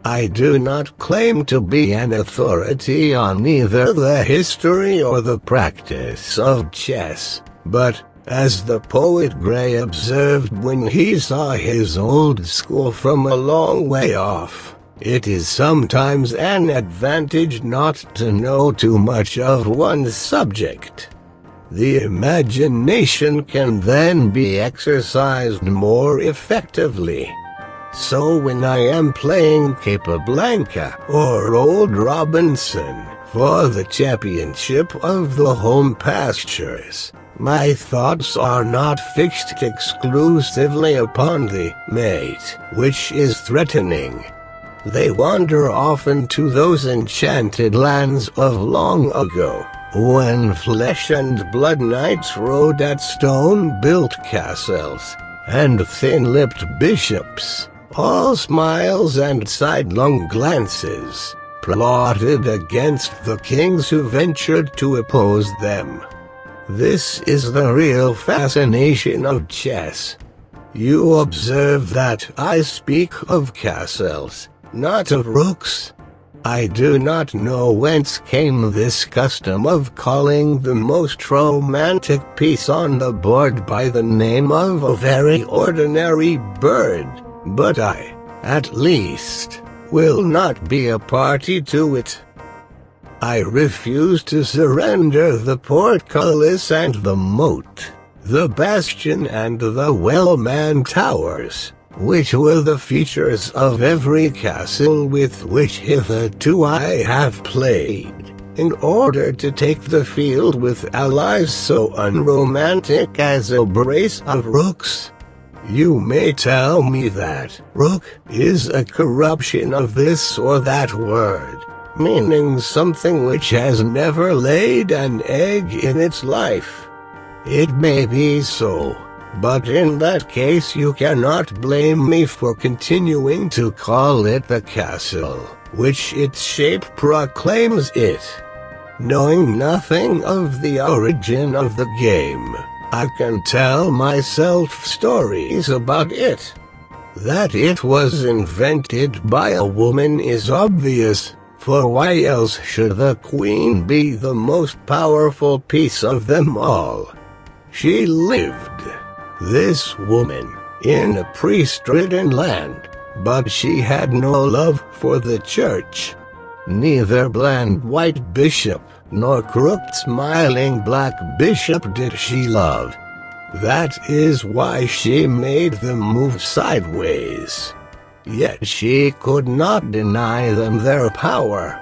I do not claim to be an authority on either the history or the practice of chess, but, as the poet Gray observed when he saw his old school from a long way off, it is sometimes an advantage not to know too much of one's subject. The imagination can then be exercised more effectively. So when I am playing Capablanca or Old Robinson for the championship of the home pastures, my thoughts are not fixed exclusively upon the mate which is threatening. They wander often to those enchanted lands of long ago, when flesh and blood knights rode at stone-built castles, and thin-lipped bishops, all smiles and sidelong glances, plotted against the kings who ventured to oppose them. This is the real fascination of chess. You observe that I speak of castles, not of rooks. I do not know whence came this custom of calling the most romantic piece on the board by the name of a very ordinary bird, but I, at least, will not be a party to it. I refuse to surrender the portcullis and the moat, the bastion and the well-manned towers, which were the features of every castle with which hitherto I have played, in order to take the field with allies so unromantic as a brace of rooks. You may tell me that rook is a corruption of this or that word, meaning something which has never laid an egg in its life. It may be so, but in that case you cannot blame me for continuing to call it the castle, which its shape proclaims it. Knowing nothing of the origin of the game, I can tell myself stories about it. That it was invented by a woman is obvious, for why else should the queen be the most powerful piece of them all? She lived, this woman, in a priest-ridden land, but she had no love for the church. Neither bland white bishop, nor crooked smiling black bishop did she love. That is why she made them move sideways. Yet she could not deny them their power.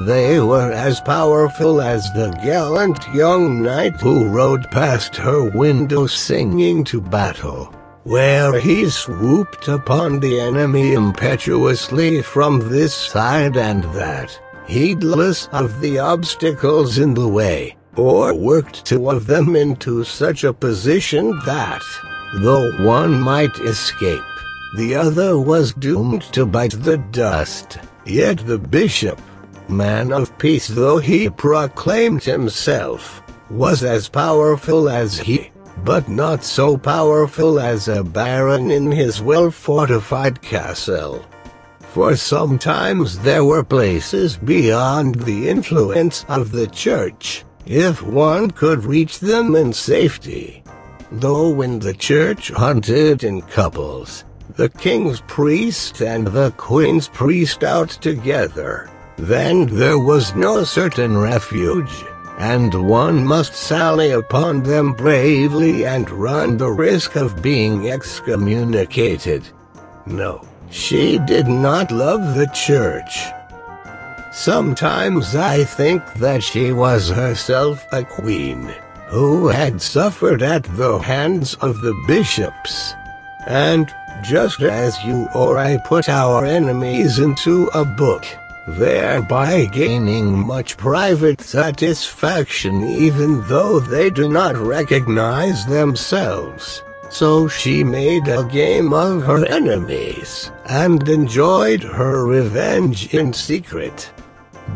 They were as powerful as the gallant young knight who rode past her window singing to battle, where he swooped upon the enemy impetuously from this side and that, heedless of the obstacles in the way, or worked two of them into such a position that, though one might escape, the other was doomed to bite the dust. Yet the bishop, man of peace though he proclaimed himself, was as powerful as he, but not so powerful as a baron in his well-fortified castle. For sometimes there were places beyond the influence of the church, if one could reach them in safety. Though when the church hunted in couples, the king's priest and the queen's priest out together, then there was no certain refuge, and one must sally upon them bravely and run the risk of being excommunicated. No, she did not love the church. Sometimes I think that she was herself a queen, who had suffered at the hands of the bishops. And, just as you or I put our enemies into a book, thereby gaining much private satisfaction even though they do not recognize themselves, so she made a game of her enemies, and enjoyed her revenge in secret.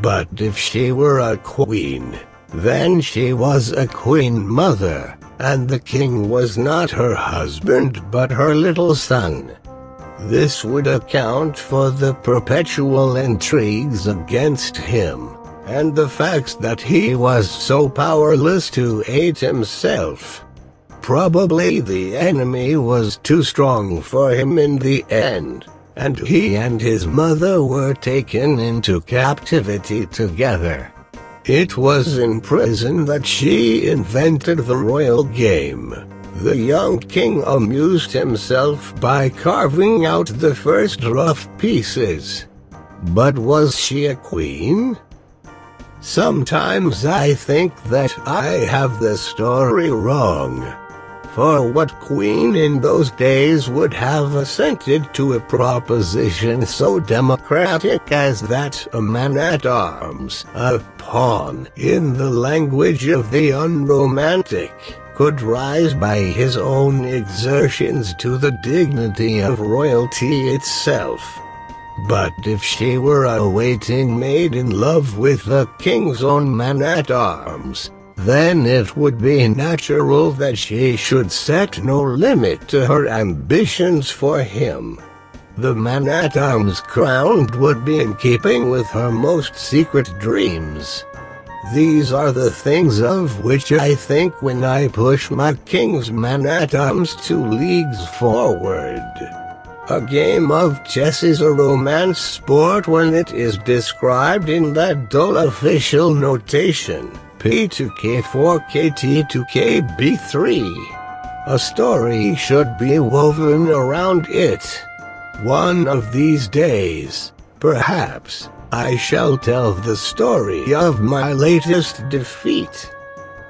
But if she were a queen, then she was a queen mother, and the king was not her husband but her little son. This would account for the perpetual intrigues against him, and the fact that he was so powerless to aid himself. Probably the enemy was too strong for him in the end, and he and his mother were taken into captivity together. It was in prison that she invented the royal game. The young king amused himself by carving out the first rough pieces. But was she a queen? Sometimes I think that I have the story wrong. For what queen in those days would have assented to a proposition so democratic as that a man-at-arms, a pawn, in the language of the unromantic, could rise by his own exertions to the dignity of royalty itself? But if she were a waiting maid in love with the king's own man-at-arms, then it would be natural that she should set no limit to her ambitions for him. The man-at-arms crowned would be in keeping with her most secret dreams. These are the things of which I think when I push my king's man-at-arms 2 leagues forward. A game of chess is a romance sport when it is described in that dull official notation, P to K4 KT to KB3. A story should be woven around it. One of these days, perhaps, I shall tell the story of my latest defeat.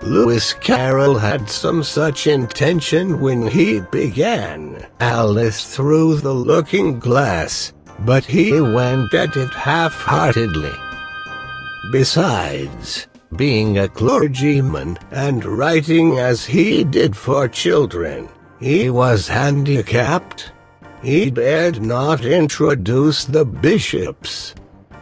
Lewis Carroll had some such intention when he began Alice Through the Looking Glass, but he went at it half-heartedly. Besides, being a clergyman and writing as he did for children, he was handicapped. He dared not introduce the bishops.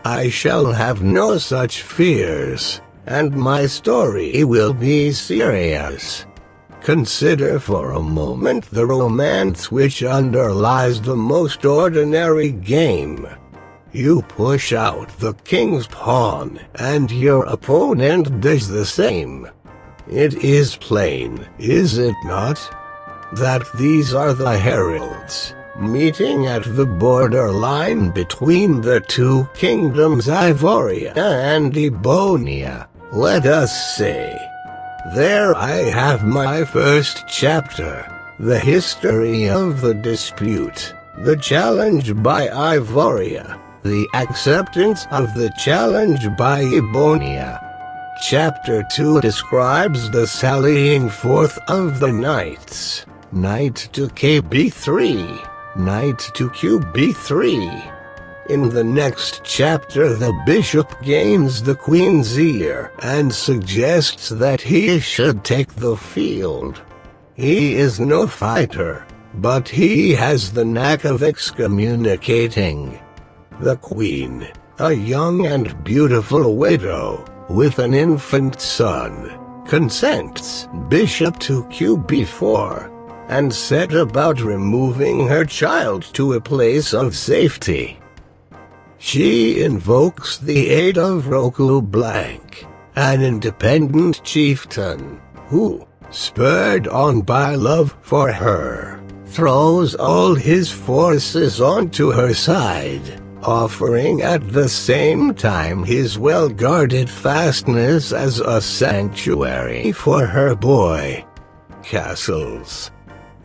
I shall have no such fears, and my story will be serious. Consider for a moment the romance which underlies the most ordinary game. You push out the king's pawn, and your opponent does the same. It is plain, is it not, that these are the heralds, meeting at the borderline between the 2 kingdoms Ivoria and Ebonia, let us say. There I have my first chapter, the history of the dispute, the challenge by Ivoria, the acceptance of the challenge by Ebonia. Chapter 2 describes the sallying forth of the knights, knight to KB3. Knight to QB3. In the next chapter the bishop gains the queen's ear and suggests that he should take the field. He is no fighter, but he has the knack of excommunicating. The queen, a young and beautiful widow, with an infant son, consents bishop to QB4, and set about removing her child to a place of safety. She invokes the aid of Roku Blank, an independent chieftain, who, spurred on by love for her, throws all his forces onto her side, offering at the same time his well-guarded fastness as a sanctuary for her boy. Castles.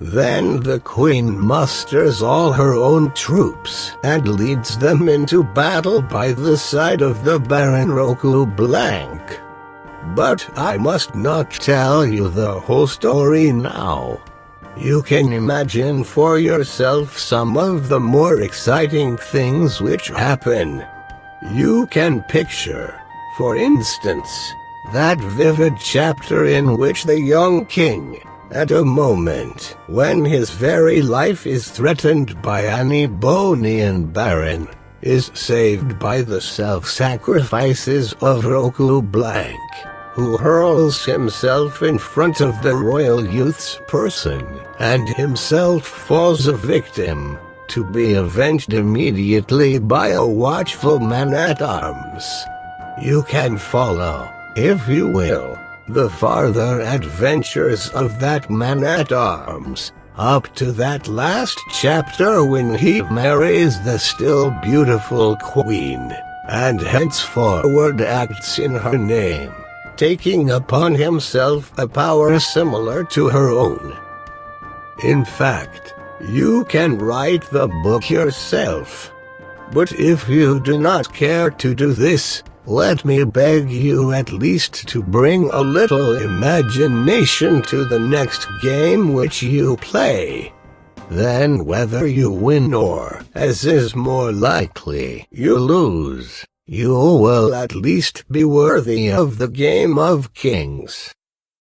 Then the queen musters all her own troops and leads them into battle by the side of the Baron Roku Blank. But I must not tell you the whole story now. You can imagine for yourself some of the more exciting things which happen. You can picture, for instance, that vivid chapter in which the young king, at a moment when his very life is threatened by an Ebonian baron, is saved by the self-sacrifices of Roku Blank, who hurls himself in front of the royal youth's person, and himself falls a victim, to be avenged immediately by a watchful man-at-arms. You can follow, if you will, the farther adventures of that man-at-arms, up to that last chapter when he marries the still beautiful queen, and henceforward acts in her name, taking upon himself a power similar to her own. In fact, you can write the book yourself. But if you do not care to do this, let me beg you at least to bring a little imagination to the next game which you play. Then whether you win or, as is more likely, you lose, you will at least be worthy of the game of kings.